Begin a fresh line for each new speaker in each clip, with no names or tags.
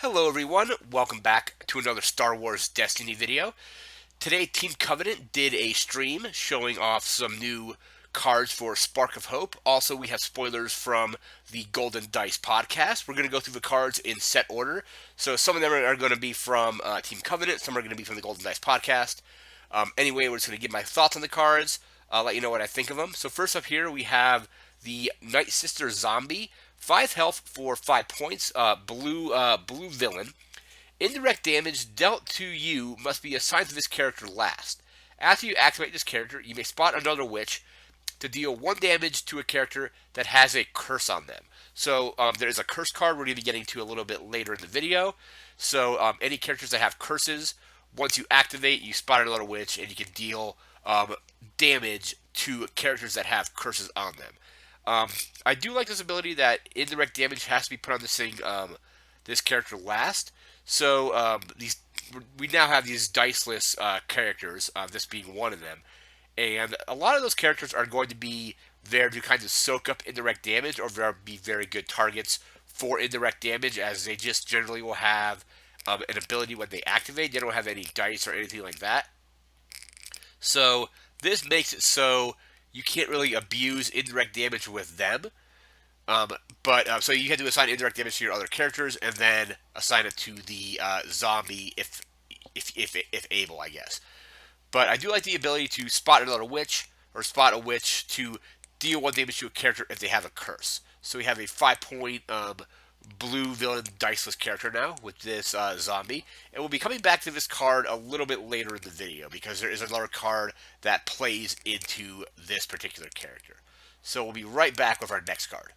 Hello everyone, welcome back to another Star Wars Destiny video. Today Team Covenant did a stream showing off some new cards for Spark of Hope. Also, we have spoilers from the Golden Dice podcast. We're going to go through the cards in set order. So some of them are going to be from Team Covenant, some are going to be from the Golden Dice podcast. Anyway, we're just going to give my thoughts on the cards, let you know what I think of them. So first up here, we have the Nightsister Zombie. 5 health for 5 points, blue villain. Indirect damage dealt to you must be assigned to this character last. After you activate this character, you may spot another witch to deal 1 damage to a character that has a curse on them. So there is a curse card we're going to be getting to a little bit later in the video. So any characters that have curses, once you activate, you spot another witch, and you can deal damage to characters that have curses on them. I do like this ability that indirect damage has to be put on this character last. So we now have these diceless characters, this being one of them, and a lot of those characters are going to be there to kind of soak up indirect damage, or they'll be very good targets for indirect damage, as they just generally will have an ability when they activate. They don't have any dice or anything like that. So this makes it so you can't really abuse indirect damage with them. So you had to assign indirect damage to your other characters, and then assign it to the zombie if able, I guess. But I do like the ability to spot another witch, or spot a witch to deal 1 damage to a character if they have a curse. So we have a 5-point blue villain diceless character now with this zombie. And we'll be coming back to this card a little bit later in the video, because there is another card that plays into this particular character. So we'll be right back with our next card.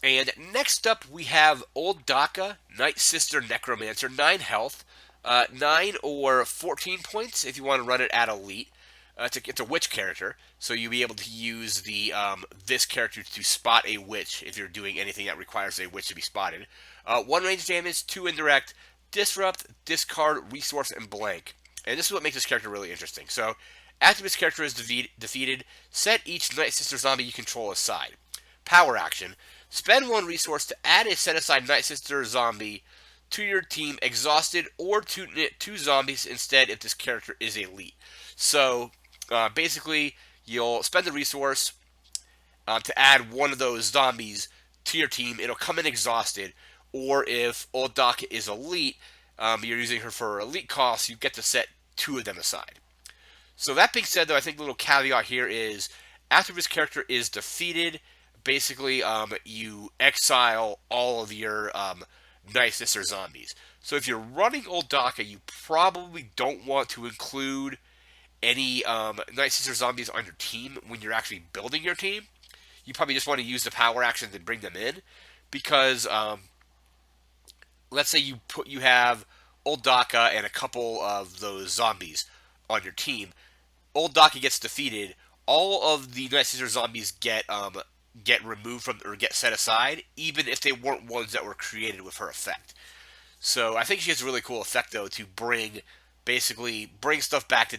And next up we have Old Daka, Nightsister Necromancer, 9 health, 9 or 14 points if you want to run it at Elite. It's a witch character, so you'll be able to use this character to spot a witch if you're doing anything that requires a witch to be spotted. 1 range damage, 2 indirect, disrupt, discard, resource, and blank. And this is what makes this character really interesting. So after this character is defeated, set each Nightsister zombie you control aside. Power action. Spend 1 resource to add a set-aside Nightsister zombie to your team, exhausted, or to knit 2 zombies instead if this character is elite. So basically, you'll spend the resource to add 1 of those zombies to your team. It'll come in exhausted, or if Old Daka is elite, you're using her for elite costs, you get to set 2 of them aside. So that being said, though, I think the little caveat here is after this character is defeated, basically you exile all of your Nightsister zombies. So if you're running Old Daka, you probably don't want to include any Nightsister zombies on your team when you're actually building your team. You probably just want to use the power action to bring them in, because let's say you have Old Daka and a couple of those zombies on your team. Old Daka gets defeated. All of the Nightsister zombies get removed from, or get set aside, even if they weren't ones that were created with her effect. So I think she has a really cool effect, though, to bring stuff back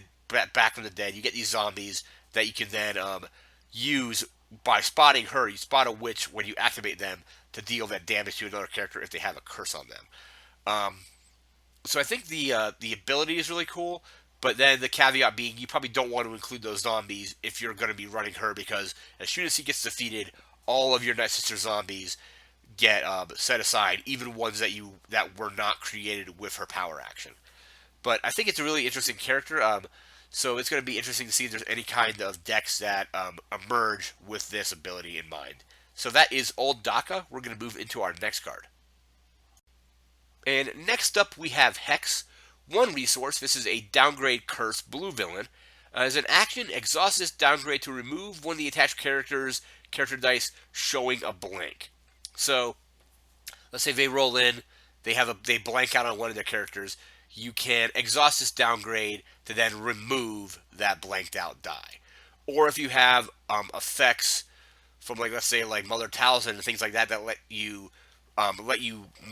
from the dead. You get these zombies that you can then use by spotting her. You spot a witch when you activate them to deal that damage to another character if they have a curse on them. So I think the ability is really cool, but then the caveat being you probably don't want to include those zombies if you're going to be running her, because as soon as he gets defeated, all of your Nightsister zombies get set aside, even ones that were not created with her power action. But I think it's a really interesting character, so it's going to be interesting to see if there's any kind of decks that emerge with this ability in mind. So that is Old Daka. We're going to move into our next card. And next up we have Hex. 1 resource. This is a downgrade curse blue villain. As an action, exhaust this downgrade to remove 1 of the attached character dice showing a blank. So let's say they roll in, they blank out on 1 of their characters. You can exhaust this downgrade to then remove that blanked out die. Or if you have effects from, like, let's say like Mother Taliesin and things like that let you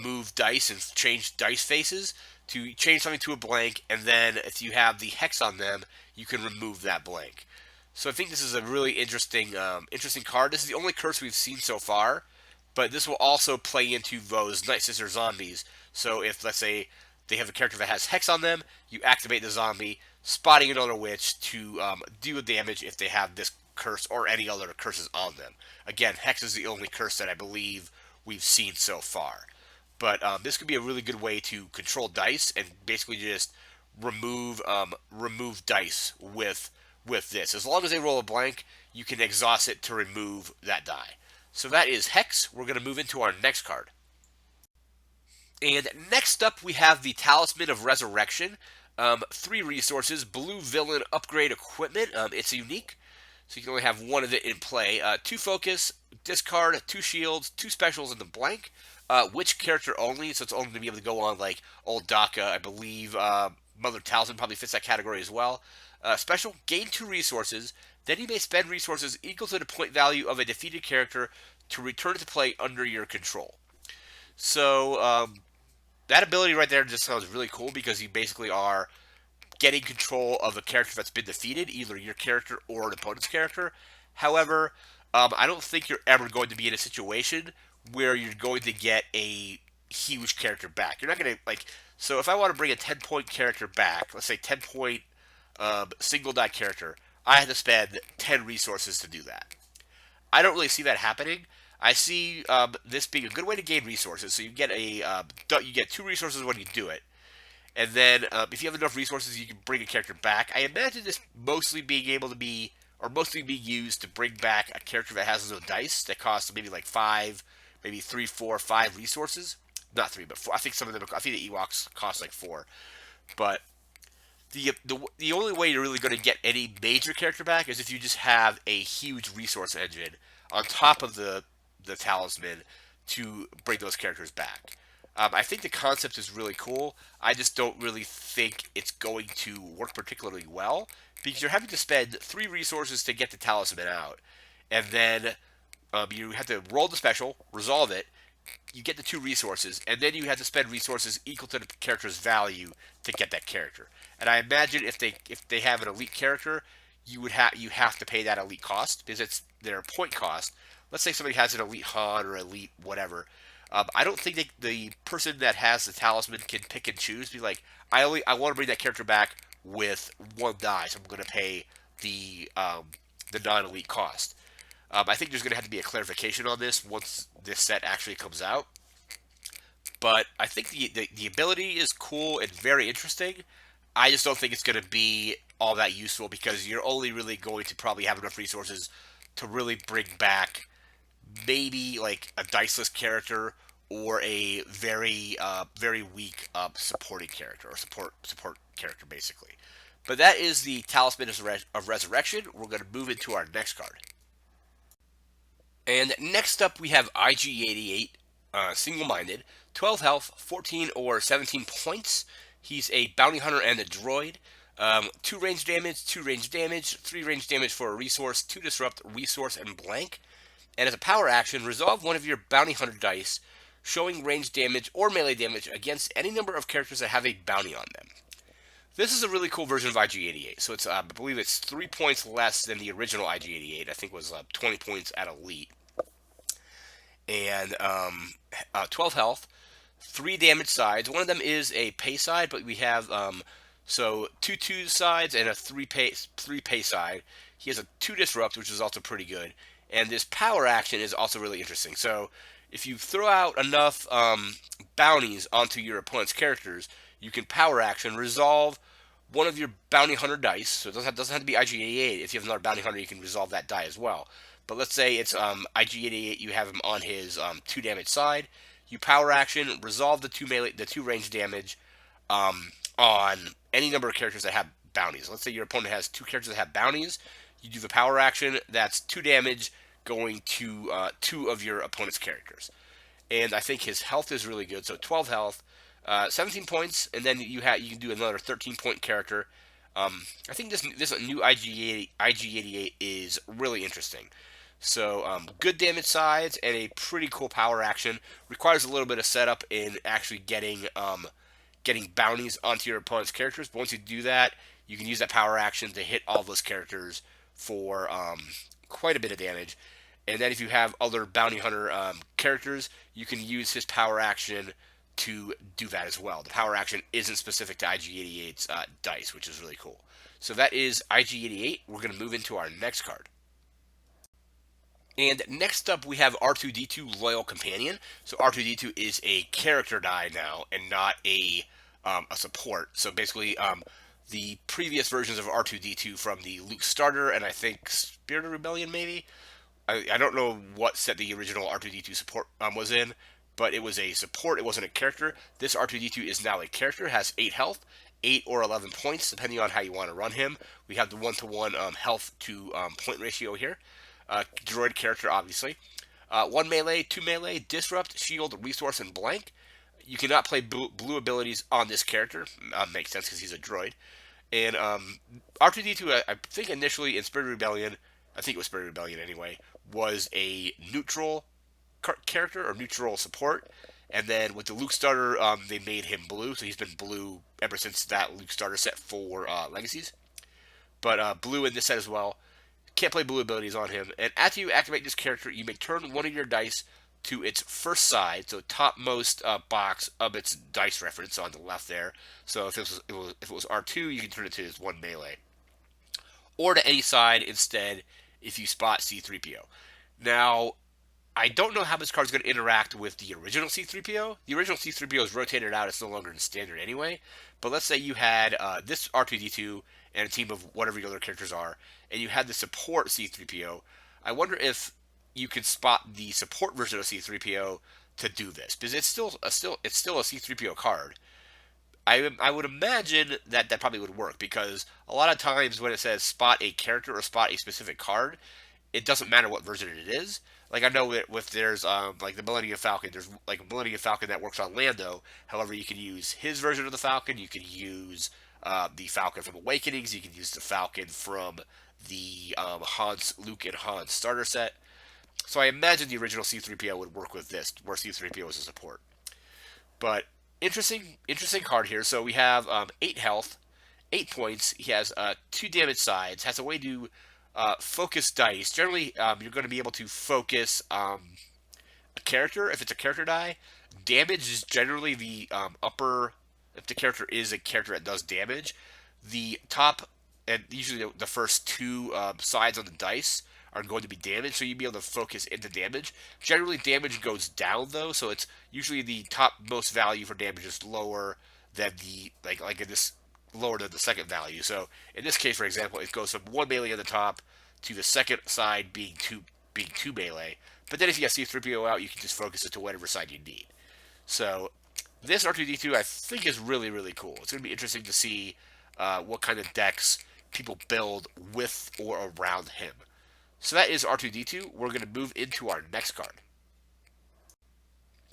move dice and change dice faces to change something to a blank, and then if you have the hex on them, you can remove that blank. So I think this is a really interesting card. This is the only curse we've seen so far but this will also play into those Nightsister zombies. So if, let's say, they have a character that has Hex on them, you activate the zombie, spotting another witch to deal damage if they have this curse or any other curses on them. Again, Hex is the only curse that I believe we've seen so far. But this could be a really good way to control dice and basically just remove dice with this. As long as they roll a blank, you can exhaust it to remove that die. So that is Hex. We're going to move into our next card. And next up, we have the Talisman of Resurrection. 3 resources, blue villain upgrade equipment. It's unique, so you can only have one of it in play. 2 focus, discard, 2 shields, 2 specials in the blank. Which character only, so it's only going to be able to go on like Old Daka, I believe. Mother Talisman probably fits that category as well. Special, gain 2 resources. Then you may spend resources equal to the point value of a defeated character to return to play under your control. So that ability right there just sounds really cool because you basically are getting control of a character that's been defeated, either your character or an opponent's character. However, I don't think you're ever going to be in a situation where you're going to get a huge character back. You're not going to, like, so if I want to bring a 10-point character back, let's say 10-point single die character, I have to spend 10 resources to do that. I don't really see that happening. I see this being a good way to gain resources. So you get you get 2 resources when you do it, and then if you have enough resources, you can bring a character back. I imagine this mostly being able to be, or mostly being used to bring back a character that has no dice that costs maybe like 5, maybe 3, 4, 5 resources. Not 3, but 4. I think some of them. I think the Ewoks cost like 4, but the only way you're really going to get any major character back is if you just have a huge resource engine on top of the talisman to bring those characters back. I think the concept is really cool. I just don't really think it's going to work particularly well because you're having to spend 3 resources to get the talisman out, and then you have to roll the special, resolve it, you get the 2 resources, and then you have to spend resources equal to the character's value to get that character. And I imagine if they have an elite character, you have to pay that elite cost because it's their point cost. Let's say somebody has an elite Han or elite whatever. I don't think the person that has the talisman can pick and choose. Be like, I want to bring that character back with 1 die, so I'm going to pay the non-elite cost. I think there's going to have to be a clarification on this once this set actually comes out. But I think the ability is cool and very interesting. I just don't think it's going to be all that useful because you're only really going to probably have enough resources to really bring back maybe like a diceless character or a very very weak supporting character or support character basically. But that is the Talisman of Resurrection. We're going to move into our next card. And next up, we have IG-88, single-minded, 12 health, 14 or 17 points. He's a bounty hunter and a droid. 2 range damage, 2 range damage, 3 range damage for a resource, 2 disrupt, resource, and blank. And as a power action, resolve one of your bounty hunter dice, showing range damage or melee damage against any number of characters that have a bounty on them. This is a really cool version of IG-88. So it's, I believe it's 3 points less than the original IG-88. I think it was 20 points at Elite. And 12 health, 3 damage sides. One of them is a pay side, but we have so 2 sides and a 3 pay side. He has a 2 disrupt, which is also pretty good. And this power action is also really interesting. So if you throw out enough bounties onto your opponent's characters, you can power action resolve one of your bounty hunter dice. So it doesn't have to be IG-88. If you have another bounty hunter, you can resolve that die as well. But let's say it's IG-88. You have him on his 2 damage side. You power action resolve the 2 range damage on any number of characters that have bounties. Let's say your opponent has 2 characters that have bounties. You do the power action. That's 2 damage going to 2 of your opponent's characters. And I think his health is really good. So 12 health, 17 points, and then you can do another 13-point character. I think this new IG-88 is really interesting. So good damage sides and a pretty cool power action. Requires a little bit of setup in actually getting bounties onto your opponent's characters. But once you do that, you can use that power action to hit all those characters for quite a bit of damage. And then if you have other bounty hunter characters, you can use his power action to do that as well. The power action isn't specific to IG-88's dice, which is really cool. So that is IG-88. We're going to move into our next card. And next up, we have R2-D2 Loyal Companion. So R2-D2 is a character die now, and not a support. So basically, the previous versions of R2-D2 from the Luke Starter and I think Spirit of Rebellion, maybe. I don't know what set the original R2-D2 support was in, but it was a support. It wasn't a character. This R2-D2 is now a character. Has 8 health, 8 or 11 points, depending on how you want to run him. We have the 1-to-1 health to point ratio here. Droid character, obviously. 1 melee, 2 melee, disrupt, shield, resource, and blank. You cannot play blue abilities on this character. Makes sense because he's a droid. And R2-D2, I think initially in Spirit of Rebellion, I think it was Spirit of Rebellion anyway, was a neutral character or neutral support. And then with the Luke Starter, they made him blue, so he's been blue ever since that Luke Starter set for Legacies. But blue in this set as well. Can't play blue abilities on him. And after you activate this character, you may turn one of your dice to its first side, so topmost box of its dice reference on the left there. So if it was R2, you can turn it to his 1 melee. Or to any side instead if you spot C-3PO. Now, I don't know how this card is going to interact with the original C-3PO. The original C-3PO is rotated out. It's no longer in standard anyway. But let's say you had this R2-D2 and a team of whatever your other characters are, and you had the support C-3PO. I wonder if you could spot the support version of C-3PO to do this, because it's still a C-3PO card. I would imagine that that probably would work, because a lot of times when it says spot a character or spot a specific card, it doesn't matter what version it is. Like I know that with there's like the Millennium Falcon, there's like a Millennium Falcon that works on Lando. However, you can use his version of the Falcon. You can use the Falcon from Awakenings. You can use the Falcon from the Luke and Han starter set. So I imagine the original C-3PO would work with this, where C-3PO is a support. But interesting card here. So we have 8 health, 8 points. He has 2 damage sides. Has a way to focus dice. Generally, you're going to be able to focus a character if it's a character die. Damage is generally the upper. If the character is a character that does damage, the top and usually the first 2 sides on the dice are going to be damaged, so you'll be able to focus into damage. Generally, damage goes down though, so it's usually the top most value for damage is lower than the like in this lower than the second value. So in this case, for example, it goes from 1 melee at the top to the second side being two melee. But then if you have C-3PO out, you can just focus it to whatever side you need. So this R2-D2 I think is really cool. It's going to be interesting to see what kind of decks people build with or around him. So that is R2-D2. We're going to move into our next card.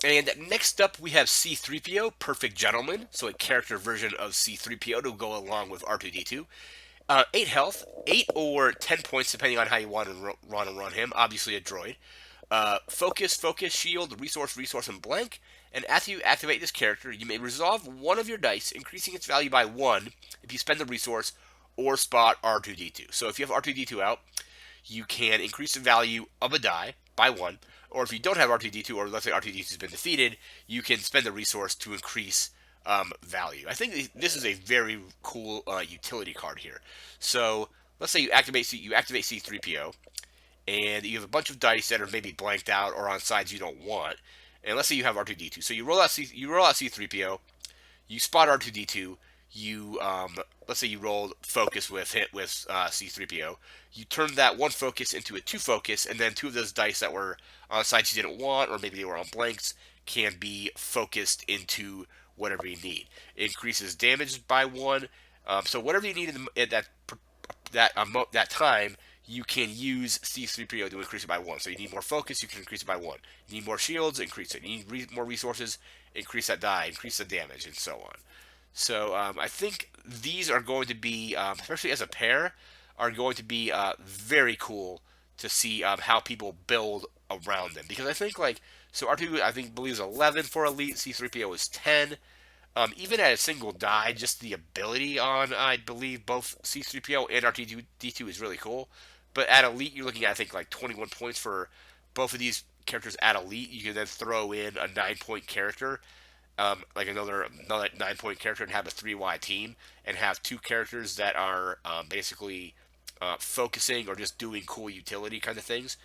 And next up, we have C-3PO, Perfect Gentleman. So a character version of C-3PO to go along with R2-D2. 8 health, 8 or 10 points, depending on how you want to run him. Obviously a droid. Focus, shield, resource, and blank. And after you activate this character, you may resolve one of your dice, increasing its value by 1 if you spend the resource or spot R2-D2. So if you have R2-D2 out, you can increase the value of a die by 1, or if you don't have R2-D2, or let's say R2-D2 has been defeated, you can spend the resource to increase value. I think this is a very cool utility card here. So let's say you activate C-3PO, and you have a bunch of dice that are maybe blanked out or on sides you don't want. And let's say you have R2-D2, so you roll out C-3PO, you spot R2-D2. You let's say you rolled focus with C-3PO. You turn that 1 focus into a 2 focus, and then 2 of those dice that were on sides you didn't want, or maybe they were on blanks, can be focused into whatever you need. It increases damage by 1. So whatever you need at that time, you can use C-3PO to increase it by 1. So you need more focus, you can increase it by 1. You need more shields, increase it. You need more resources, increase that die, increase the damage, and so on. So I think these are going to be, especially as a pair, are going to be very cool to see how people build around them. Because I think so R2 I think believes 11 for elite, C-3PO is 10. Even at a single die, just the ability on I believe both C-3PO and R2-D2 is really cool. But at elite, you're looking at, I think, like 21 points for both of these characters at elite. You can then throw in a 9-point character, like another 9-point character, and have a 3 wide team, and have two characters that are basically focusing or just doing cool utility kind of things.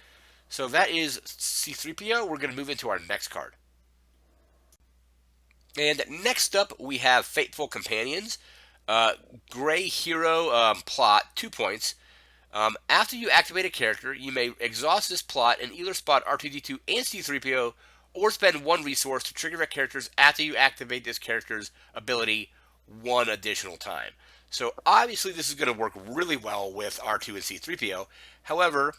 So that is C-3PO. We're going to move into our next card. And next up, we have Fateful Companions. Gray Hero plot, 2 points. After you activate a character, you may exhaust this plot and either spot R2-D2 and C-3PO, or spend 1 resource to trigger that characters after you activate this character's ability 1 additional time. So obviously this is going to work really well with R2 and C-3PO. However,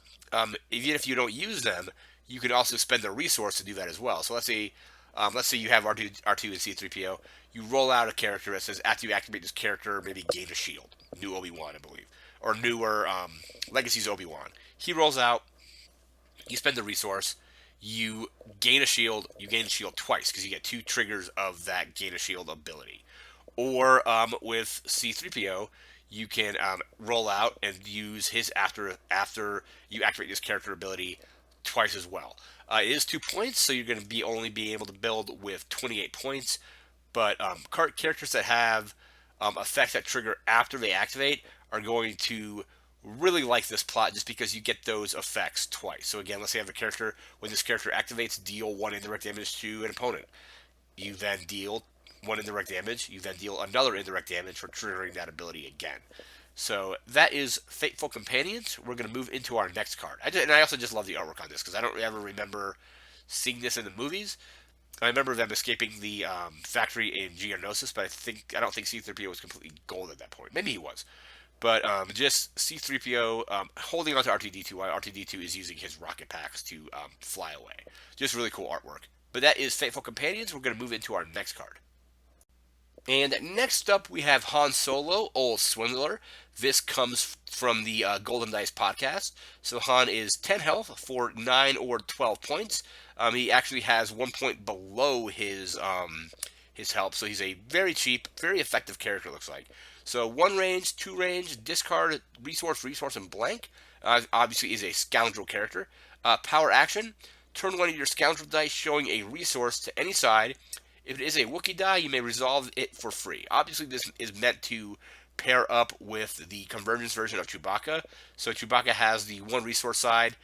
even if you don't use them, you can also spend the resource to do that as well. So let's say you have R2 and C-3PO. You roll out a character that says after you activate this character, maybe gain a shield. New Obi-Wan, I believe. Or newer Legacy's Obi-Wan. He rolls out. You spend the resource. You gain a shield. You gain a shield twice because you get 2 triggers of that gain a shield ability. Or with C-3PO, you can roll out and use his after you activate this character ability twice as well. It is 2 points, so you're going to be only be able to build with 28 points. But characters that have effects that trigger after they activate are going to really like this plot just because you get those effects twice. So again, let's say you have a character, when this character activates, deal 1 indirect damage to an opponent. You then deal 1 indirect damage. You then deal another indirect damage for triggering that ability again. So that is Fateful Companions. We're going to move into our next card. And I also just love the artwork on this because I don't ever remember seeing this in the movies. I remember them escaping the factory in Geonosis, but I don't think C-3PO was completely gold at that point. Maybe he was. But just C-3PO holding onto R2-D2 while R2-D2 is using his rocket packs to fly away. Just really cool artwork. But that is Fateful Companions. We're going to move into our next card. And next up, we have Han Solo, Old Swindler. This comes from the Golden Dice podcast. So Han is 10 health for 9 or 12 points. He actually has 1 point below his health, so he's a very cheap, very effective character, looks like. So 1 range, 2 range, discard, resource, and blank. Obviously is a scoundrel character. Power action, turn 1 of your scoundrel dice showing a resource to any side. If it is a Wookiee die, you may resolve it for free. Obviously, this is meant to pair up with the Convergence version of Chewbacca. So Chewbacca has the 1 resource side.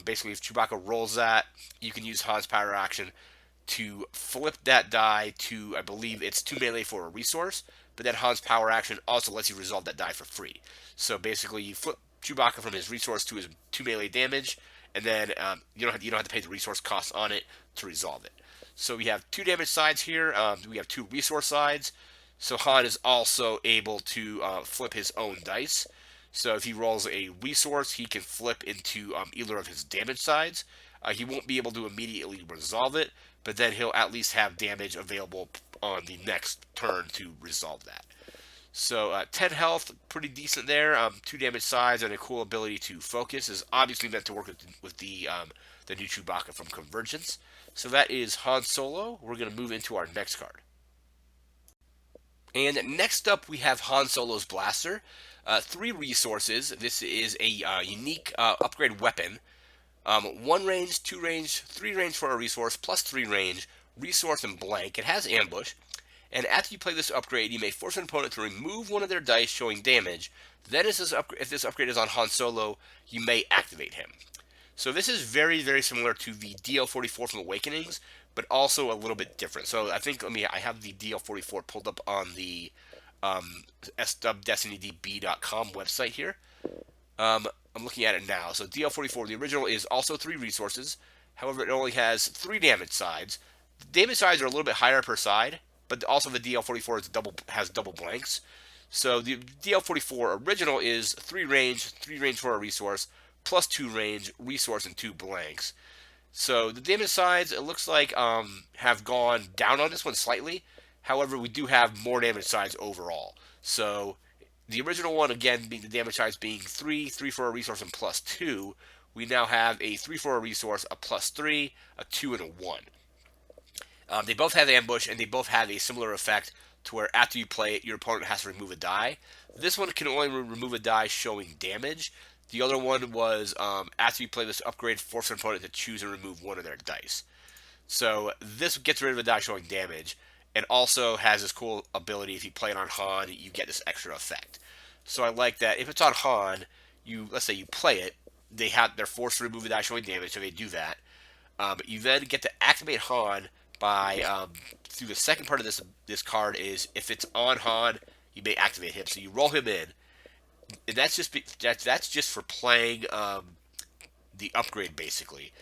Basically, if Chewbacca rolls that, you can use Han's power action to flip that die to, I believe it's 2 melee for a resource. But then Han's power action also lets you resolve that die for free. So basically, you flip Chewbacca from his resource to his 2 melee damage, and then you don't have to pay the resource cost on it to resolve it. So we have 2 damage sides here. We have 2 resource sides. So Han is also able to flip his own dice. So if he rolls a resource, he can flip into either of his damage sides. He won't be able to immediately resolve it, but then he'll at least have damage available on the next turn to resolve that. So 10 health, pretty decent there. 2 damage sides and a cool ability to focus is obviously meant to work with the new Chewbacca from Convergence. So that is Han Solo. We're going to move into our next card. And next up, we have Han Solo's Blaster. 3 resources. This is a unique upgrade weapon. 1 range, 2 range, 3 range for a resource, plus 3 range, resource, and blank. It has ambush. And after you play this upgrade, you may force an opponent to remove 1 of their dice showing damage. Then if this upgrade is on Han Solo, you may activate him. So this is very, very similar to the DL44 from Awakenings, but also a little bit different. So I think, I have the DL44 pulled up on the SWDestinyDB.com website here. I'm looking at it now. So DL44, the original, is also 3 resources. However, it only has 3 damage sides. The damage sides are a little bit higher per side, but also the DL44 has double blanks. So the DL44 original is 3 range for a resource, plus 2 range, resource, and 2 blanks. So the damage sides, it looks like, have gone down on this one slightly. However, we do have more damage sides overall. So the original one, again, being the damage sides being 3 for a resource, and plus 2. We now have a 3 for a resource, a plus 3, a 2, and a 1. They both have ambush, and they both have a similar effect to where after you play it, your opponent has to remove a die. This one can only remove a die showing damage. The other one was after you play this upgrade, force an opponent to choose and remove one of their dice. So this gets rid of the die showing damage, and also has this cool ability. If you play it on Han, you get this extra effect. So I like that. If it's on Han, let's say you play it, they're forced to remove the die showing damage, so they do that. You then get to activate Han by through the second part of this card is if it's on Han, you may activate him. So you roll him in, and that's just for playing the upgrade basically.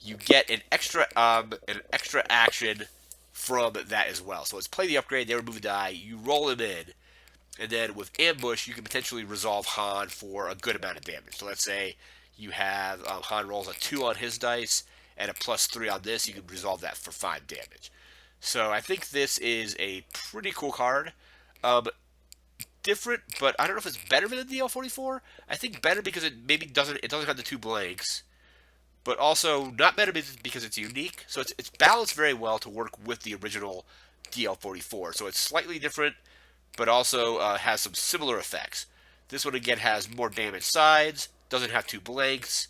You get an extra action from that as well. So let's play the upgrade. They remove a die. You roll him in, and then with ambush, you can potentially resolve Han for a good amount of damage. So let's say you have Han rolls a 2 on his dice and a +3 on this. You can resolve that for 5 damage. So I think this is a pretty cool card. Different, but I don't know if it's better than the DL44. I think better because it maybe doesn't have the 2 blanks, but also not better because it's unique. So it's balanced very well to work with the original DL44. So it's slightly different, but also has some similar effects. This one again has more damage sides, doesn't have 2 blanks.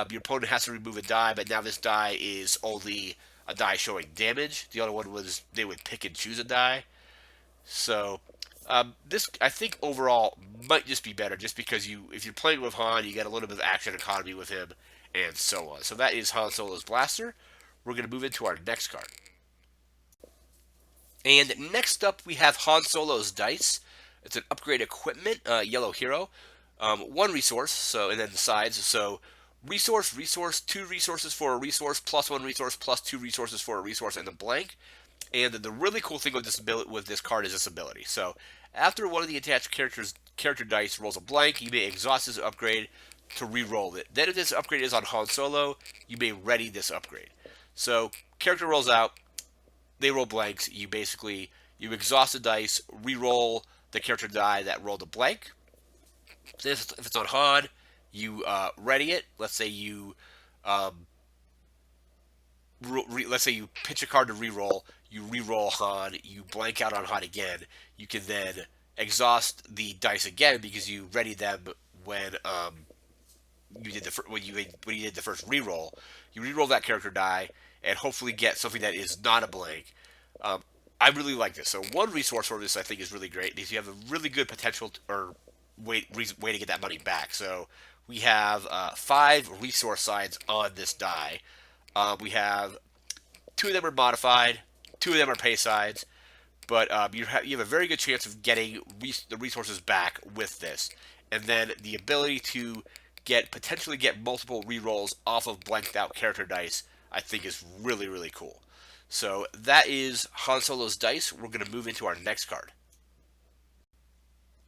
Your opponent has to remove a die, but now this die is only a die showing damage. The other one was they would pick and choose a die. So this, I think, overall might just be better, just because if you're playing with Han, you get a little bit of action economy with him, and so on. So that is Han Solo's Blaster. We're going to move into our next card. And next up, we have Han Solo's Dice. It's an upgrade equipment, yellow hero. 1 resource, and then the sides. So resource, 2 resources for a resource, +1 resource, +2 resources for a resource, and a blank. And the really cool thing with this card is this ability. So after one of the attached character dice rolls a blank, you may exhaust this upgrade to re-roll it. Then if this upgrade is on Han Solo, you may ready this upgrade. So character rolls out, they roll blanks. You exhaust the dice, re-roll the character die that rolled a blank. So if it's on Han, you ready it. Let's say you pitch a card to re-roll. You re-roll Han. You blank out on Han again. You can then exhaust the dice again because you ready them when you did when you did the first re-roll. You re-roll that character die and hopefully get something that is not a blank. I really like this. So 1 resource for this I think is really great because you have a really good potential way to get that money back. So we have 5 resource sides on this die. We have 2 of them are modified, 2 of them are pay sides, but you have a very good chance of getting the resources back with this, and then the ability to potentially get multiple rerolls off of blanked out character dice, I think is really, really cool. So that is Han Solo's Dice. We're going to move into our next card.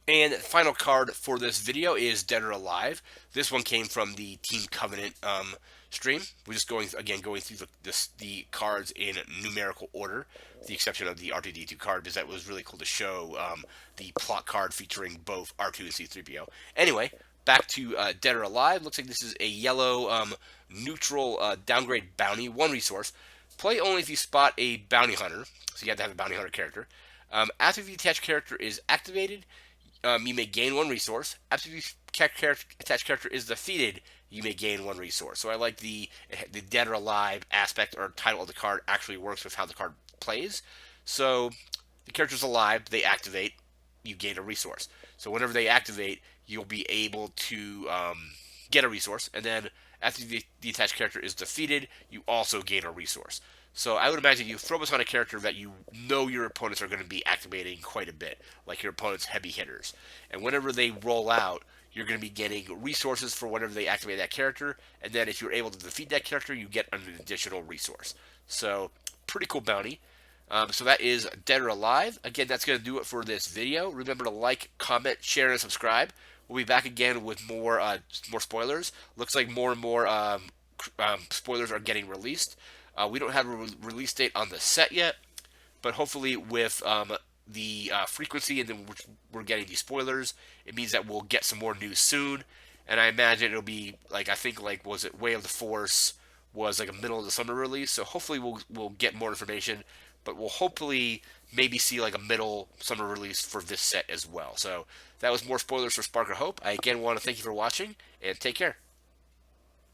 And final card for this video is Dead or Alive. This one came from the Team Covenant stream. We're just going through the cards in numerical order, with the exception of the R2-D2 card, because that was really cool to show the plot card featuring both R2 and C-3PO. Anyway, back to Dead or Alive. Looks like this is a yellow neutral downgrade bounty, 1 resource. Play only if you spot a bounty hunter, so you have to have a bounty hunter character. After the attached character is activated, you may gain 1 resource. After the attached character is defeated, you may gain 1 resource. So I like the Dead or Alive aspect or title of the card actually works with how the card plays. So the character's alive, they activate, you gain a resource. So whenever they activate, you'll be able to get a resource, and then after the attached character is defeated, you also gain a resource. So I would imagine you throw this on a character that you know your opponents are going to be activating quite a bit, like your opponent's heavy hitters. And whenever they roll out, you're going to be getting resources for whenever they activate that character, and then if you're able to defeat that character, you get an additional resource. So, pretty cool bounty. So that is Dead or Alive. Again, that's going to do it for this video. Remember to like, comment, share, and subscribe. We'll be back again with more spoilers. Looks like more and more spoilers are getting released. We don't have a release date on the set yet, but hopefully with the frequency and then we're getting these spoilers, it means that we'll get some more news soon. And I imagine it'll be was it Way of the Force was like a middle of the summer release, so hopefully we'll get more information, but we'll hopefully maybe see like a middle summer release for this set as well. So that was more spoilers for Spark of Hope. I again want to thank you for watching, and take care.